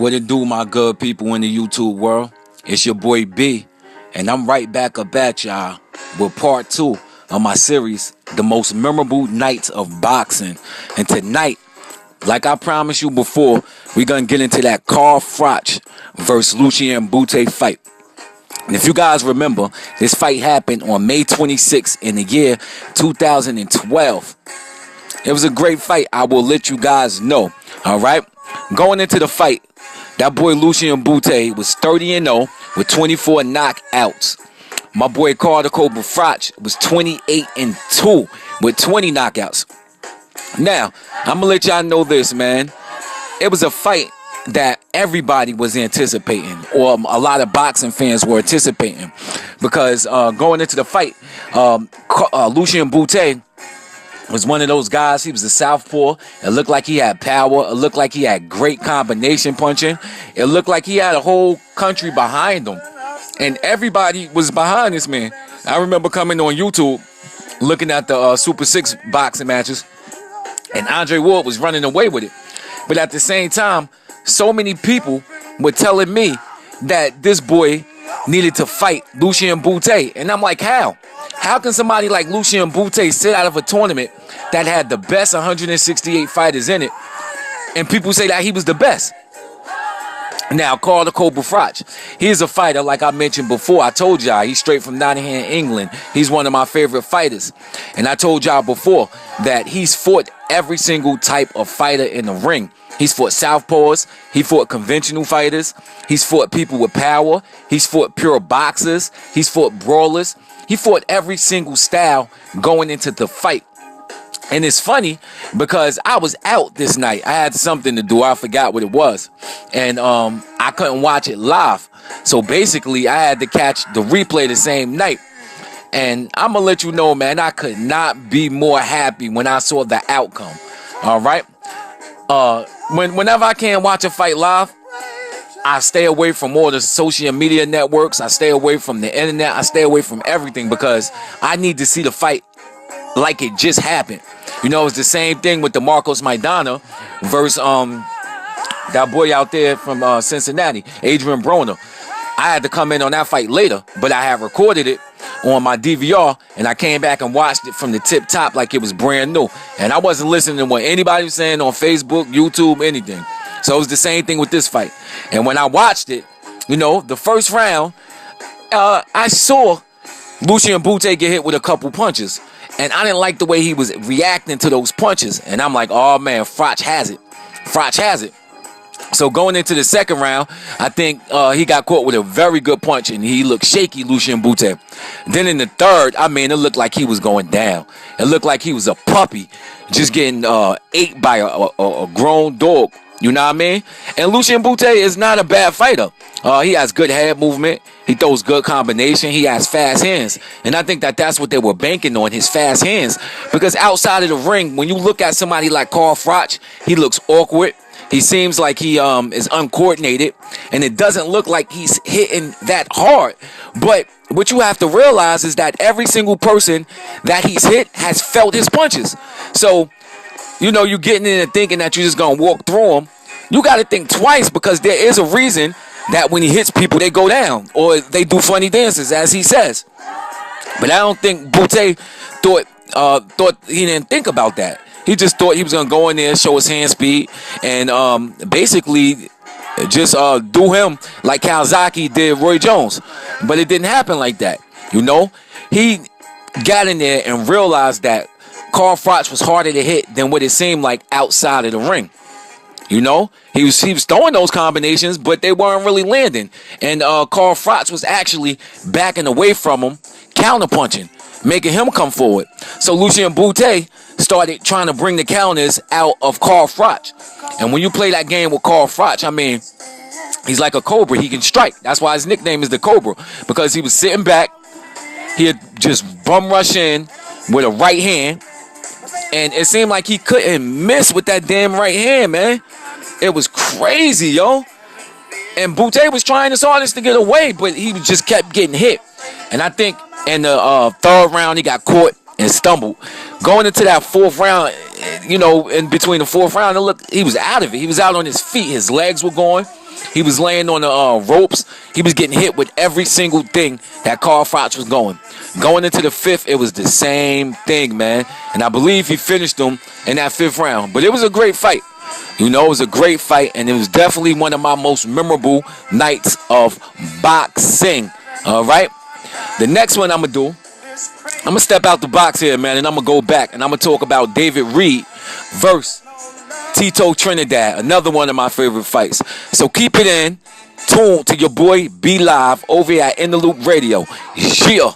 What it do, my good people in the YouTube world? It's your boy B, and I'm right back up at y'all with part 2 of my series, The Most Memorable Nights of Boxing. And tonight, like I promised you before, we're going to get into that Carl Froch versus Lucien Bute fight. And if you guys remember, this fight happened on May 26th in the year 2012. It was a great fight, I will let you guys know. Alright? Going into the fight, that boy Lucien Bute was 30-0 with 24 knockouts. My boy Carl the Cobra Froch was 28-2 with 20 knockouts. Now, I'm going to let y'all know this, man. It was a fight that everybody was anticipating, or a lot of boxing fans were anticipating, because going into the fight, Lucien Bute was one of those guys. He was a southpaw. It looked like he had power. It looked like he had great combination punching. It looked like he had a whole country behind him, and everybody was behind this man. I remember coming on YouTube, looking at the Super 6 boxing matches, and Andre Ward was running away with it. But at the same time, so many people were telling me that this boy needed to fight Lucien Bute. And I'm like, how? How can somebody like Lucien Bute sit out of a tournament that had the best 168 fighters in it, and people say that he was the best? Now, Carl the Cobra Froch, he's a fighter, like I mentioned before. I told y'all, he's straight from Nottingham, England. He's one of my favorite fighters. And I told y'all before that he's fought every single type of fighter in the ring. He's fought southpaws. He fought conventional fighters. He's fought people with power. He's fought pure boxers. He's fought brawlers. He fought every single style going into the fight. And it's funny because I was out this night. I had something to do. I forgot what it was. And I couldn't watch it live. So basically, I had to catch the replay the same night. And I'm going to let you know, man, I could not be more happy when I saw the outcome. All right? Whenever I can watch a fight live, I stay away from all the social media networks. I stay away from the internet. I stay away from everything because I need to see the fight like it just happened. You know, it's the same thing with the Marcos Maidana versus that boy out there from Cincinnati, Adrian Broner. I had to come in on that fight later, but I had recorded it on my DVR, and I came back and watched it from the tip top like it was brand new. And I wasn't listening to what anybody was saying on Facebook, YouTube, anything. So it was the same thing with this fight. And when I watched it, you know, the first round, I saw Lucien Bute get hit with a couple punches. And I didn't like the way he was reacting to those punches. And I'm like, oh, man, Froch has it. Froch has it. So going into the second round, I think he got caught with a very good punch, and he looked shaky, Lucien Bute. Then in the third, I mean, it looked like he was going down. It looked like he was a puppy just getting ate by a grown dog. You know what I mean? And Lucien Bute is not a bad fighter. He has good head movement. He throws good combination. He has fast hands. And I think that that's what they were banking on, his fast hands. Because outside of the ring, when you look at somebody like Carl Froch, he looks awkward. He seems like he is uncoordinated. And it doesn't look like he's hitting that hard. But what you have to realize is that every single person that he's hit has felt his punches. So, you know, you're getting in and thinking that you're just going to walk through them. You got to think twice, because there is a reason that when he hits people, they go down or they do funny dances, as he says. But I don't think Bute thought he didn't think about that. He just thought he was going to go in there, show his hand speed, and basically just do him like Calzaghe did Roy Jones. But it didn't happen like that. You know, he got in there and realized that Carl Froch was harder to hit than what it seemed like outside of the ring. You know, he was throwing those combinations, but they weren't really landing. And Carl Froch was actually backing away from him, counterpunching, making him come forward. So Lucien Bute started trying to bring the counters out of Carl Froch. And when you play that game with Carl Froch, I mean, he's like a cobra. He can strike. That's why his nickname is the Cobra, because he was sitting back. He'd just bum rush in with a right hand. And it seemed like he couldn't miss with that damn right hand, man. It was crazy, yo. And Bute was trying his hardest to get away, but he just kept getting hit. And I think in the third round, he got caught and stumbled. Going into that fourth round, you know, in between the fourth round, he was out of it. He was out on his feet. His legs were going. He was laying on the ropes. He was getting hit with every single thing that Carl Froch was going. Going into the fifth, it was the same thing, man. And I believe he finished him in that fifth round. But it was a great fight. You know, it was a great fight, and it was definitely one of my most memorable nights of boxing. All right? The next one I'm going to do, I'm going to step out the box here, man, and I'm going to go back, and I'm going to talk about David Reed versus Tito Trinidad, another one of my favorite fights. So keep it in, tuned to your boy B Live over here at In the Loop Radio. Yeah.